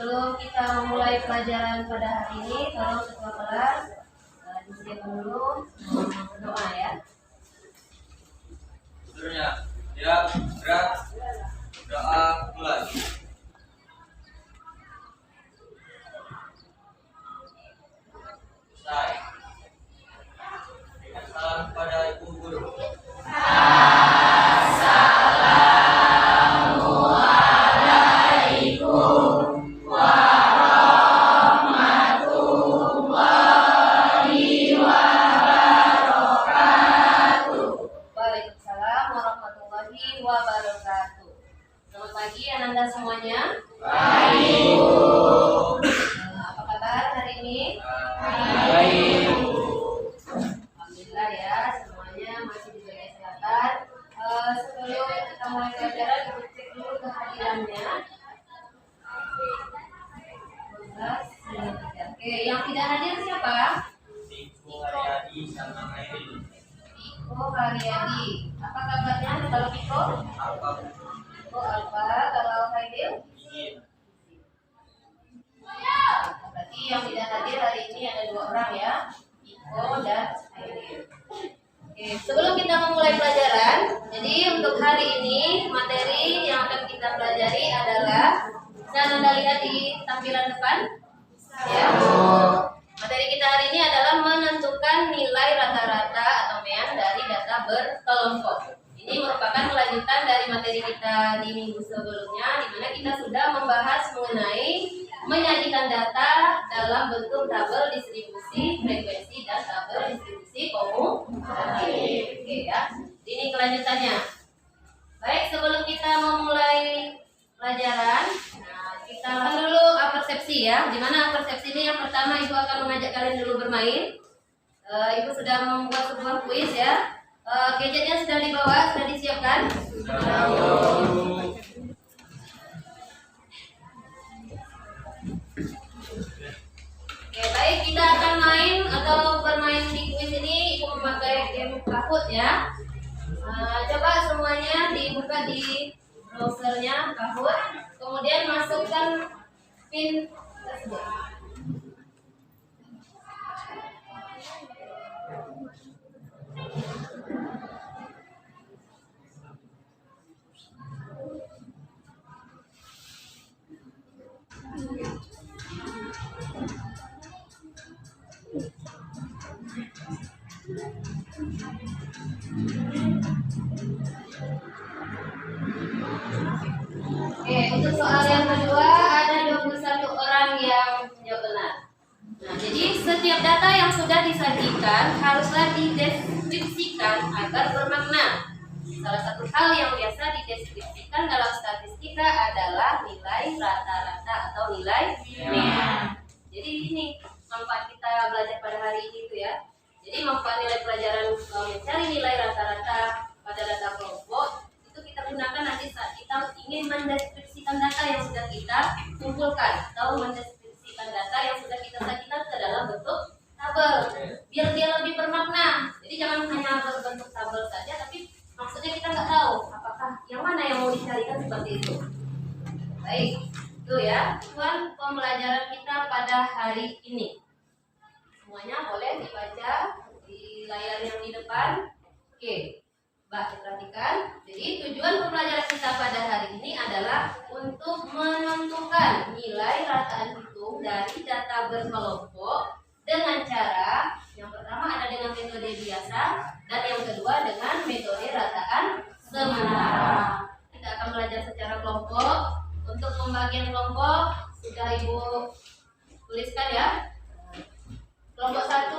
sebelum kita memulai pelajaran pada hari ini, tolong ketua kelas disediakan dulu doa ya. Seluruhnya, ya, gerak, doa mulai. Selesai. Berikan salam kepada ibu guru. Selamat pagi Ananda semuanya. Baik. Apa kabar hari ini? Baik. Alhamdulillah ya, semuanya masih dijaga kesehatan. Sebelum kita mulai pelajaran, kita cek dulu kehadirannya. 12. Oke, yang tidak hadir siapa? Tiko Haryadi sama Hairil. Tiko Haryadi. Apa kabarnya kalau Tiko? Apa? Tiko Alfa, kalau Hairil? Ingin. Berarti yang tidak hadir hari ini ada 2 orang ya, Tiko dan Hairil. Oke, sebelum kita memulai pelajaran, jadi untuk hari ini materi yang akan kita pelajari adalah, bisa Anda lihat di tampilan depan ya. Materi kita hari ini adalah menentukan nilai rata-rata atau MEAN dari data berkelompok. Ini merupakan kelanjutan dari materi kita di minggu sebelumnya, di mana kita sudah membahas mengenai menyajikan data dalam bentuk tabel distribusi frekuensi dan tabel distribusi komutatif. Oke ya, ini kelanjutannya. Baik, sebelum kita memulai pelajaran, kita lakukan dulu persepsi ya. Dimana persepsi ini yang pertama Ibu akan mengajak kalian dulu bermain. Ibu sudah membuat sebuah kuis ya. Gadgetnya sudah dibawa, sudah disiapkan. Oke, baik, kita akan main atau bermain di kuis ini. Ibu memakai game Kahoot ya. Coba semuanya dibuka di browsernya Kahoot, kemudian masukkan pin tersebut. Oke, untuk soal yang kedua ada 21 orang yang menjawab benar. Nah, jadi setiap data yang sudah disajikan haruslah dideskripsikan agar bermakna. Salah satu hal yang biasa dideskripsikan dalam statistika adalah nilai rata-rata atau nilai MEAN. Jadi ini manfaat kita belajar pada hari ini tuh ya. Jadi manfaat nilai pelajaran mencari nilai rata-rata pada data kelompok itu kita gunakan nanti saat kita ingin mendeskripsikan data yang sudah kita kumpulkan atau mendeskripsikan data yang sudah kita sajikan ke dalam bentuk tabel biar dia lebih bermakna. Jadi jangan hanya berbentuk tabel saja, tapi maksudnya kita nggak tahu apakah yang mana yang mau dicarikan seperti itu. Baik, itu ya tujuan pembelajaran kita pada hari ini. Semuanya boleh dibaca di layar yang di depan. Oke, Mbak, perhatikan. Jadi tujuan pembelajaran kita pada hari ini adalah untuk menentukan nilai rataan hitung dari data berkelompok dengan cara yang pertama ada dengan metode biasa dan yang kedua dengan metode rataan sementara. Kita akan belajar secara kelompok. Untuk pembagian kelompok sudah Ibu tuliskan ya. Kelompok 1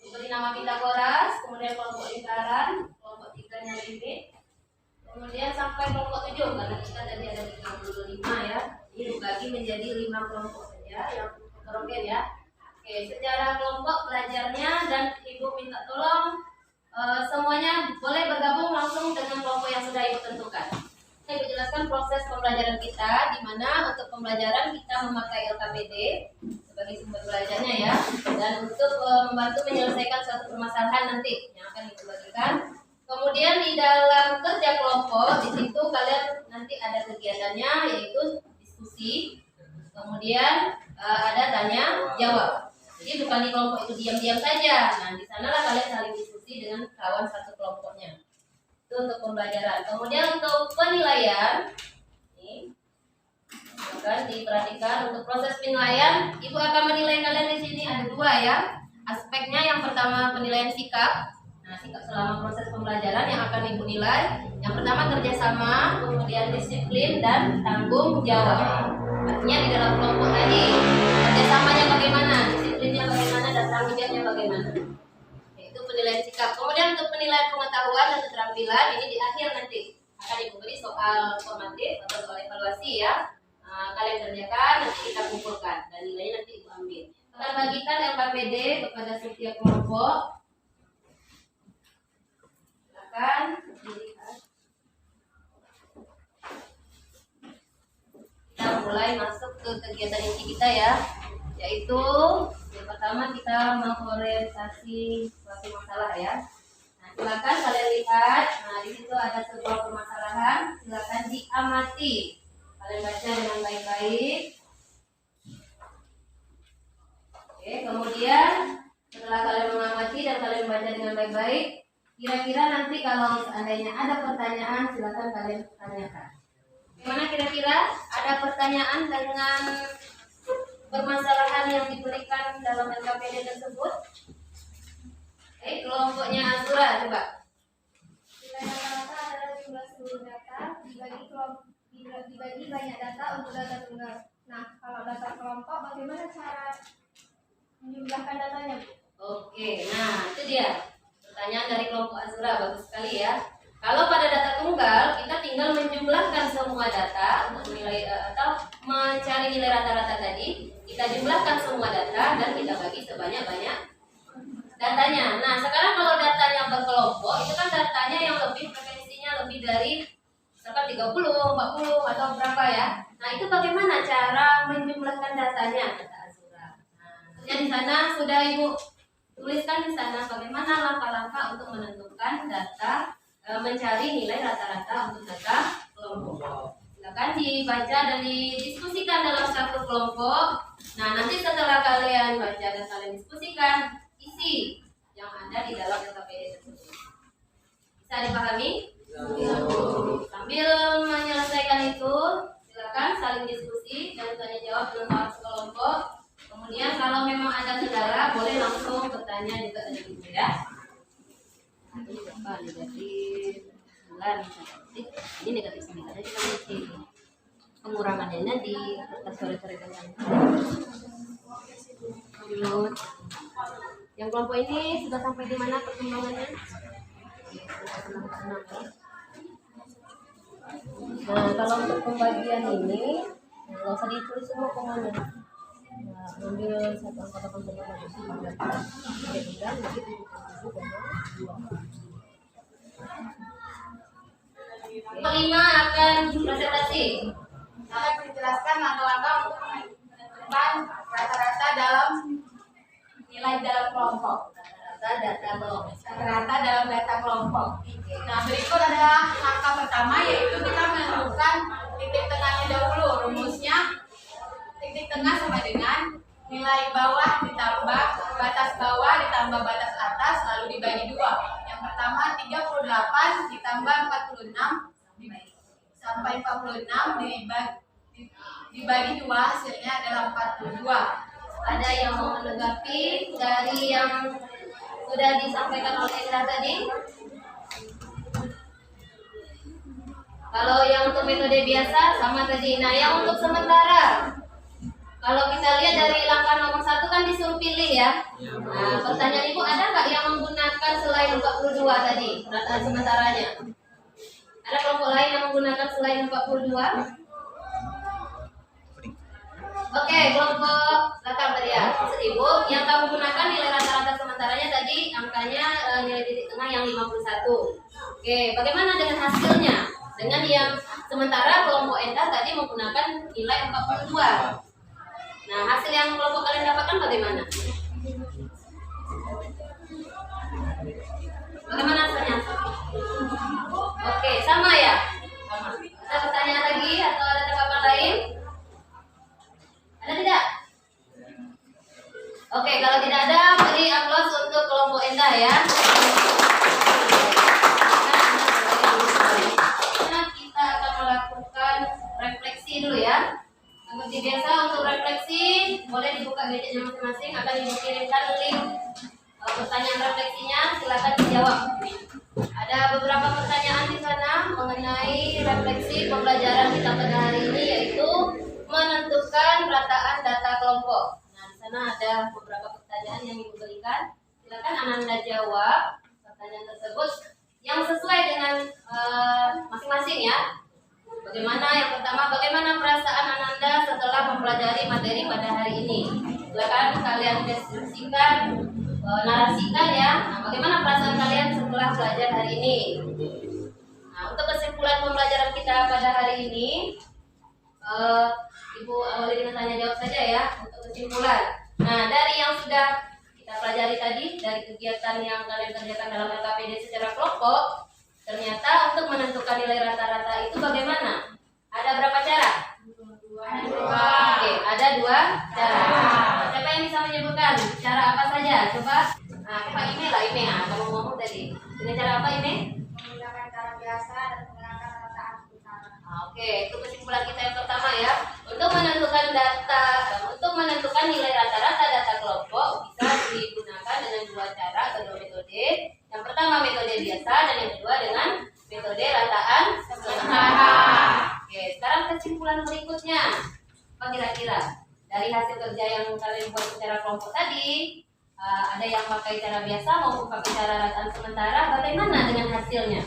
diberi nama Pitagoras, kemudian kelompok lingkaran, kelompok 3-nya limit, kemudian sampai kelompok 7 karena kita tadi ada 35 ya. Ini dibagi menjadi 5 kelompok saja yang heterogen ya. Oke, secara kelompok belajarnya dan Ibu minta tolong semuanya boleh bergabung langsung dengan kelompok yang sudah Ibu tentukan. Saya Ibu jelaskan proses pembelajaran kita, di mana untuk pembelajaran kita memakai LKPD sebagai sumber belajarnya ya, dan untuk membantu menyelesaikan suatu permasalahan nanti yang akan Ibu bagikan. Kemudian di dalam kerja kelompok di situ kalian nanti ada kegiatannya yaitu diskusi. Kemudian kemudian ada tanya jawab. Jadi bukan di kelompok itu diam-diam saja. Nah, di sanalah kalian saling diskusi dengan kawan satu kelompoknya. Itu untuk pembelajaran. Kemudian untuk penilaian, ini akan diperhatikan untuk proses penilaian. Ibu akan menilai kalian di sini ada dua ya. Aspeknya yang pertama penilaian sikap. Nah, sikap selama proses pembelajaran yang akan ibu nilai. Yang pertama kerjasama, kemudian disiplin dan tanggung jawab. Artinya di dalam kelompok tadi kerjasamanya bagaimana, disiplinnya bagaimana, dan tanggung jawabnya bagaimana. Itu penilaian sikap. Kemudian untuk penilaian pengetahuan dan keterampilan ini di akhir nanti akan ibu beri soal formatif atau soal evaluasi ya. Kalian kerjakan, nanti kita kumpulkan dan nilainya nanti ibu ambil. Akan bagikan LKPD kepada setiap kelompok. Silakan dilihat. Kita mulai masuk ke kegiatan inti kita ya, yaitu yang pertama kita mengorientasi suatu masalah ya. Nah, silakan kalian lihat. Nah, di situ ada sebuah permasalahan. Silakan diamati. Kalian baca dengan baik-baik. Oke, kemudian setelah kalian mengamati dan kalian membaca dengan baik-baik, kira-kira nanti kalau seandainya ada pertanyaan, silakan kalian tanyakan. Gimana kira-kira ada pertanyaan dengan permasalahan yang diberikan dalam LKPD tersebut? Kelompoknya Azura coba. Nilai rata-rata adalah jumlah seluruh data dibagi banyak data untuk data tunggal. Nah, kalau data kelompok, bagaimana cara menjumlahkan datanya? Oke, nah itu dia pertanyaan dari kelompok Azura, bagus sekali ya. Kalau pada data tunggal, kita tinggal menjumlahkan semua data untuk menilai atau mencari nilai rata-rata tadi. Kita jumlahkan semua data dan kita bagi sebanyak-banyak datanya. Nah, sekarang kalau datanya berkelompok, itu kan datanya yang lebih frekuensinya lebih dari misalkan 30, 40 atau berapa ya. Nah, itu bagaimana cara menjumlahkan datanya kata Azura. Nah, di sana sudah Ibu tuliskan di sana bagaimana langkah-langkah untuk menentukan data, mencari nilai rata-rata untuk data kelompok. Silakan dibaca dan didiskusikan dalam satu kelompok. Nah, nanti setelah kalian baca dan kalian diskusikan isi yang ada di dalam LKPD tersebut. Bisa dipahami? Sambil menyelesaikan itu, silakan saling diskusi dan tanya jawab dengan kawan sekelompok. Kemudian kalau memang ada kendala, boleh langsung bertanya juga dengan ibu ya. Ini berapa? Negatif 9 misalnya. Ini negatif 9. Jadi kita mesti pengurangannya di atas sore-sore dengan menurut yang kelompok ini sudah sampai di mana perkembangannya? Nah, kalau untuk pembagian ini nggak usah ditulis semua komanya. Nah, ambil satu angka 8,2 kelima akan presentasi. Akan dijelaskan langkah-langkah untuk menentukan rata-rata dalam nilai dalam kelompok. Rata-rata dalam data kelompok. Nah, berikut adalah langkah pertama, yaitu kita menentukan titik tengahnya dahulu. Rumusnya titik tengah sama dengan nilai bawah ditambah batas bawah ditambah batas atas lalu dibagi dua. Yang pertama 38 ditambah 46 sampai 46 dibagi dua, hasilnya adalah 42. Ada yang mau menanggapi dari yang sudah disampaikan oleh Indra tadi? Kalau yang untuk metode biasa sama tadi. Nah, yang untuk sementara, kalau kita lihat dari langkah nomor 1 kan disuruh pilih ya. Nah, pertanyaan Ibu, ada nggak yang menggunakan selain 42 tadi data sementaranya? Ada kelompok lain yang menggunakan selain 42? Oke, kelompok belakang tadi ya. Maksud Ibu, yang kamu gunakan nilai rata-rata sementaranya tadi angkanya nilai titik tengah yang 51. Oke, bagaimana dengan hasilnya? Dengan yang sementara kelompok Enda tadi menggunakan nilai 42. Nah, hasil yang kelompok kalian dapatkan bagaimana? Bagaimana hasilnya? Oke, sama ya? Sama. Ada pertanyaan lagi atau ada tanggapan lain? Ada kalau tidak ada, beri aplaus untuk kelompok Endah ya. Nah, kita akan melakukan refleksi dulu ya. Seperti biasa untuk refleksi, boleh dibuka gadgetnya masing-masing, akan ibu kirimkan link pertanyaan refleksinya, silakan dijawab. Ada beberapa pertanyaan di sana mengenai refleksi pembelajaran kita pada hari ini, yaitu menentukan rataan data kelompok. Nah, di sana ada beberapa pertanyaan yang ibu berikan. Silakan Ananda jawab pertanyaan tersebut yang sesuai dengan masing-masing ya. Bagaimana yang pertama, bagaimana perasaan Ananda setelah mempelajari materi pada hari ini? Silakan kalian deskripsikan, narasikan ya. Nah, bagaimana perasaan kalian setelah belajar hari ini? Nah, untuk kesimpulan pembelajaran kita pada hari ini, Ibu awali dengan tanya jawab saja ya untuk kesimpulan. Nah, dari yang sudah kita pelajari tadi, dari kegiatan yang kalian kerjakan dalam LKPD secara kelompok, ternyata untuk menentukan nilai rata-rata itu bagaimana? Ada berapa cara? Oke, ada 2 cara. Nah, siapa yang bisa menyebutkan cara apa saja? Coba. Nah, Pak Ime lah, Ime. Nah, kamu ngomong tadi. Dengan cara apa, Ime? Menggunakan cara biasa dan menggunakan rataan putaran. Oke, itu kesimpulan kita yang pertama ya. Untuk menentukan nilai rata-rata data kelompok bisa digunakan dengan 2 cara atau 2 metode. Yang pertama metode biasa dan yang kedua dengan metode rataan sementara. Oke, sekarang kesimpulan berikutnya. Apa kira-kira dari hasil kerja yang kalian buat secara kelompok tadi? Ada yang pakai cara biasa maupun pakai cara rataan sementara. Bagaimana dengan hasilnya?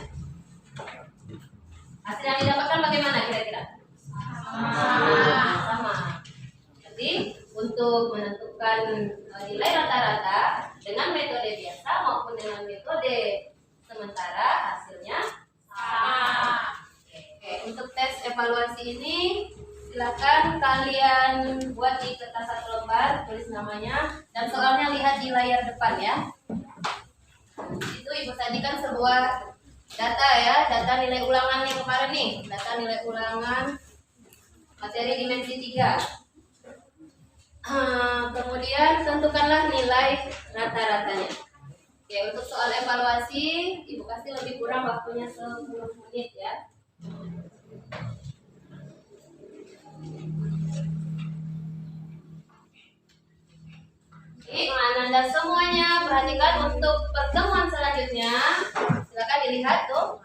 Hasil yang didapatkan bagaimana kira-kira? Sama. Jadi untuk menentukan nilai rata-rata dengan metode biasa maupun dengan metode sementara hasilnya sama. Oke, untuk tes evaluasi ini silakan kalian buat di kertas 1 lembar, tulis namanya dan soalnya lihat di layar depan ya. Itu ibu sajikan sebuah data ya, data nilai ulangan yang kemarin nih, data nilai ulangan materi dimensi 3. Kemudian tentukanlah nilai rata-ratanya. Oke, untuk soal evaluasi ibu kasih lebih kurang waktunya 10 menit ya. Oke, Ananda semuanya perhatikan untuk pertemuan selanjutnya. Silakan dilihat tuh.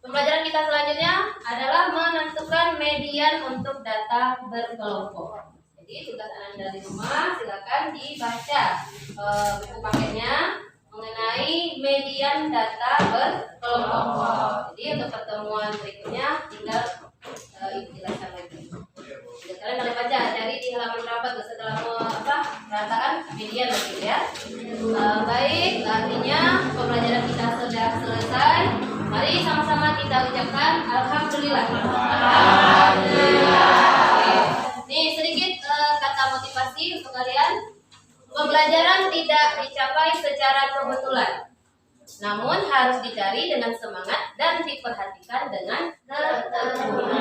Pembelajaran kita selanjutnya adalah menentukan median untuk data berkelompok. Jadi tugas Ananda di rumah silakan dibaca buku paketnya mengenai median data berkelompok. Jadi untuk pertemuan berikutnya tinggal ibu jelaskan lagi. Jadi kalian boleh baca, cari di halaman berapa tuh setelah rataan median lagi ya. Baik, artinya pembelajaran kita sudah selesai. Mari sama-sama kita ucapkan alhamdulillah. Alhamdulillah. Nih sedikit kata motivasi untuk kalian. Pembelajaran tidak dicapai secara kebetulan, namun harus dicari dengan semangat dan diperhatikan dengan ketekun.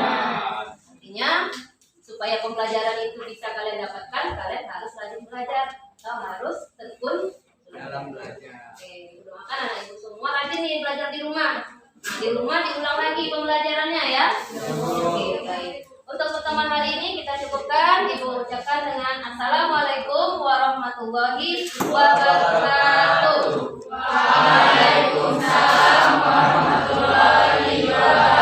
Artinya supaya pembelajaran itu bisa kalian dapatkan, kalian harus rajin belajar atau harus tekun dalam belajar. Oke, doakan anak ibu semua rajin nih belajar di rumah. Di rumah diulang lagi pembelajarannya ya. Oke, baik. Untuk pertemuan hari ini kita cukupkan. Ibu ucapkan dengan Assalamualaikum warahmatullahi wabarakatuh. Waalaikumsalam warahmatullahi wabarakatuh.